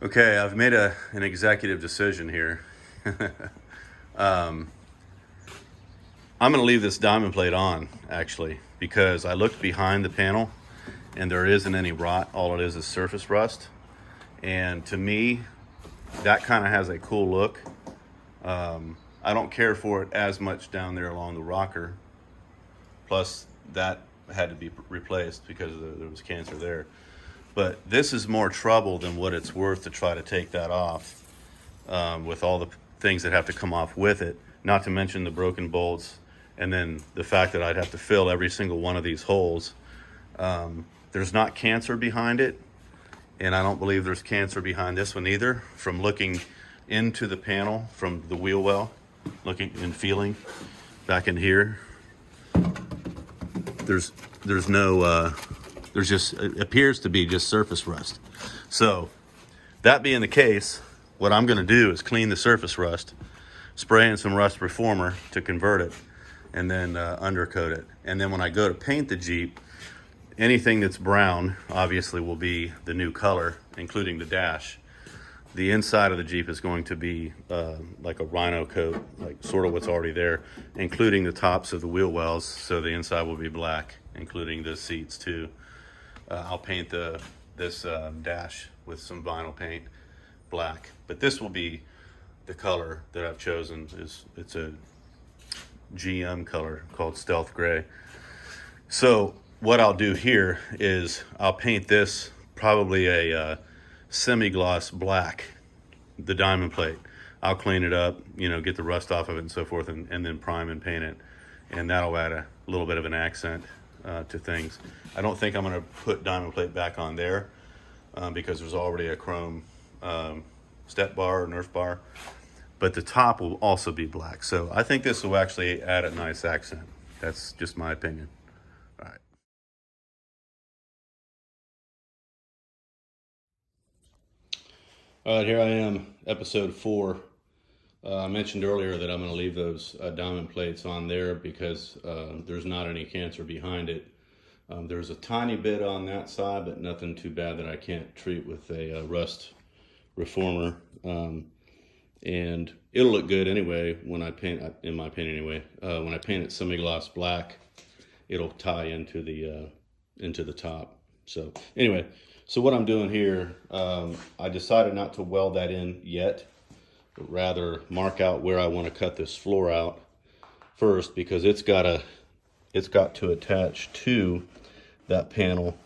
Okay, I've made an executive decision here. I'm going to leave this diamond plate on, actually, because I looked behind the panel and there isn't any rot. All it is surface rust. And to me, that kind of has a cool look. I don't care for it as much down there along the rocker. Plus, that had to be replaced because there was cancer there. But this is more trouble than what it's worth to try to take that off, with all the things that have to come off with it, not to mention the broken bolts, and then the fact that I'd have to fill every single one of these holes. There's not cancer behind it, and I don't believe there's cancer behind this one either. From looking into the panel from the wheel well, looking and feeling back in here, there's no there's just, it appears to be just surface rust. So that being the case, what I'm going to do is clean the surface rust, spray in some rust reformer to convert it, and then undercoat it. And then when I go to paint the Jeep, anything that's brown obviously will be the new color, including the dash. The inside of the Jeep is going to be like a rhino coat, like sort of what's already there, including the tops of the wheel wells. So the inside will be black, including the seats too. I'll paint this dash with some vinyl paint black, but this will be the color that I've chosen. It's a GM color called Stealth Gray. So what I'll do here is I'll paint this probably a semi-gloss black, the diamond plate. I'll clean it up, get the rust off of it and so forth, and then prime and paint it, and that'll add a little bit of an accent to things. I don't think I'm going to put diamond plate back on there because there's already a chrome step bar or Nerf bar, but the top will also be black. So I think this will actually add a nice accent. That's just my opinion. All right. All right, here I am, episode 4. I mentioned earlier that I'm going to leave those diamond plates on there because there's not any cancer behind it. There's a tiny bit on that side, but nothing too bad that I can't treat with a rust reformer. And it'll look good anyway when I paint, in my opinion anyway. When I paint it semi-gloss black, it'll tie into the top. So anyway, so what I'm doing here, I decided not to weld that in yet, but rather mark out where I want to cut this floor out first, because it's got to attach to that panel,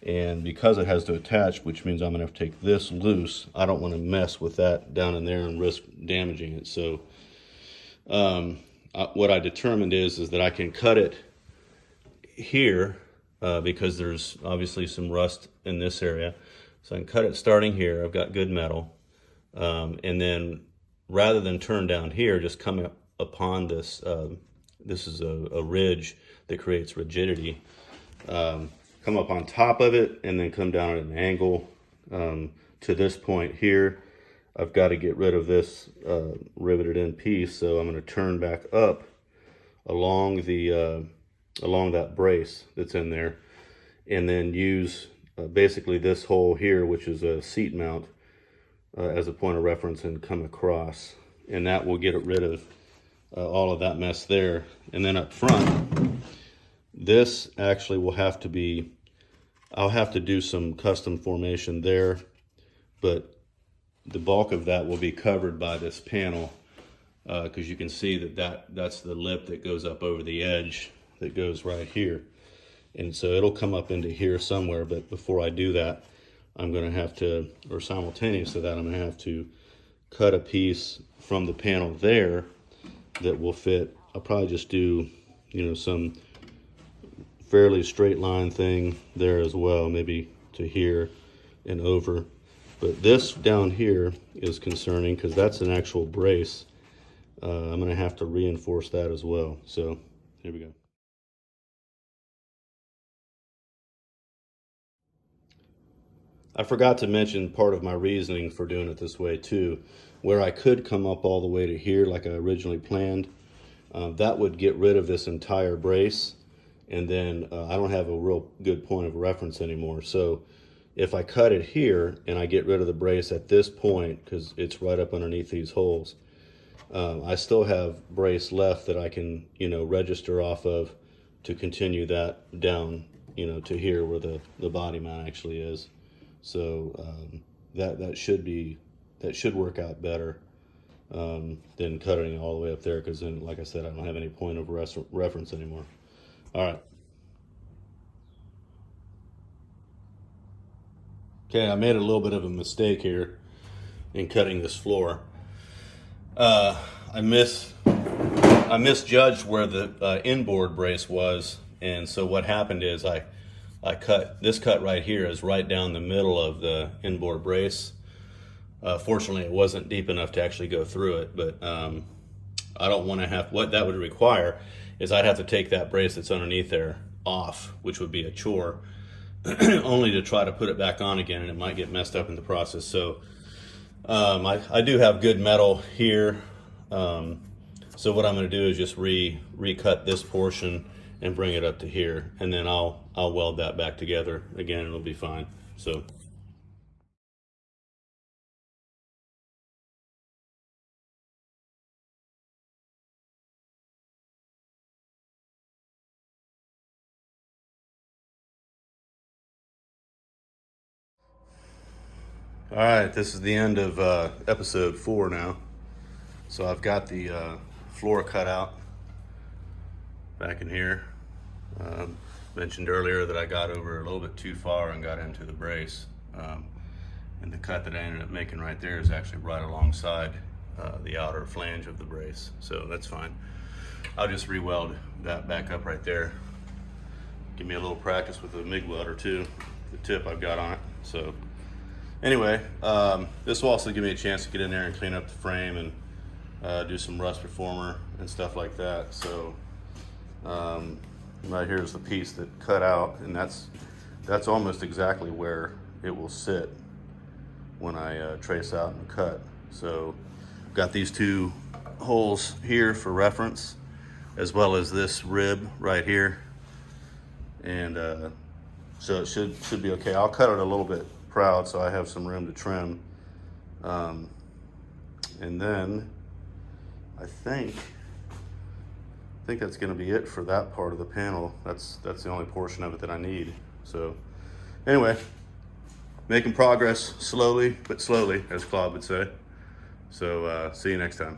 and because it has to attach, which means I'm gonna have to take this loose, I don't want to mess with that down in there and risk damaging it. So what I determined is that I can cut it here because there's obviously some rust in this area, so I can cut it starting here. I've got good metal, and then rather than turn down here, just come up upon this. This is a ridge that creates rigidity. Come up on top of it and then come down at an angle to this point here. I've got to get rid of this riveted in piece, so I'm going to turn back up along that brace that's in there, and then use basically this hole here, which is a seat mount, as a point of reference, and come across, and that will get rid of all of that mess there. And then up front, this actually will have to be, I'll have to do some custom formation there, but the bulk of that will be covered by this panel, because you can see that's the lip that goes up over the edge that goes right here. And so it'll come up into here somewhere, but before I do that, I'm going to have to, or simultaneous to that, I'm going to have to cut a piece from the panel there that will fit. I'll probably just do, some fairly straight line thing there as well, maybe to here and over. But this down here is concerning because that's an actual brace. I'm going to have to reinforce that as well. So here we go. I forgot to mention part of my reasoning for doing it this way too, where I could come up all the way to here like I originally planned. That would get rid of this entire brace, and then I don't have a real good point of reference anymore. So if I cut it here and I get rid of the brace at this point, because it's right up underneath these holes, I still have brace left that I can, register off of to continue that down, to here where the body mount actually is. So that should work out better than cutting it all the way up there, because then, like I said, I don't have any point of reference anymore. All right. Okay, I made a little bit of a mistake here in cutting this floor. I misjudged where the inboard brace was, and so what happened is I cut this cut right here is right down the middle of the inboard brace. Fortunately, it wasn't deep enough to actually go through it, but I don't want to have, what that would require is I'd have to take that brace that's underneath there off, which would be a chore, only to try to put it back on again, and it might get messed up in the process. So I do have good metal here. So what I'm going to do is just recut this portion and bring it up to here, and then I'll weld that back together again, and it'll be fine. So. All right, this is the end of episode 4 now. So I've got the floor cut out back in here. Mentioned earlier that I got over a little bit too far and got into the brace. And the cut that I ended up making right there is actually right alongside the outer flange of the brace. So that's fine. I'll just re-weld that back up right there. Give me a little practice with the MIG welder too, the tip I've got on it. So anyway, this will also give me a chance to get in there and clean up the frame and do some rust reformer and stuff like that. So right here is the piece that cut out, and that's almost exactly where it will sit when I trace out and cut. So I've got these 2 holes here for reference, as well as this rib right here, and so it should be okay. I'll cut it a little bit proud so I have some room to trim, and then I think that's going to be it for that part of the panel. That's the only portion of it that I need. So anyway, making progress slowly but slowly, as Claude would say. So see you next time.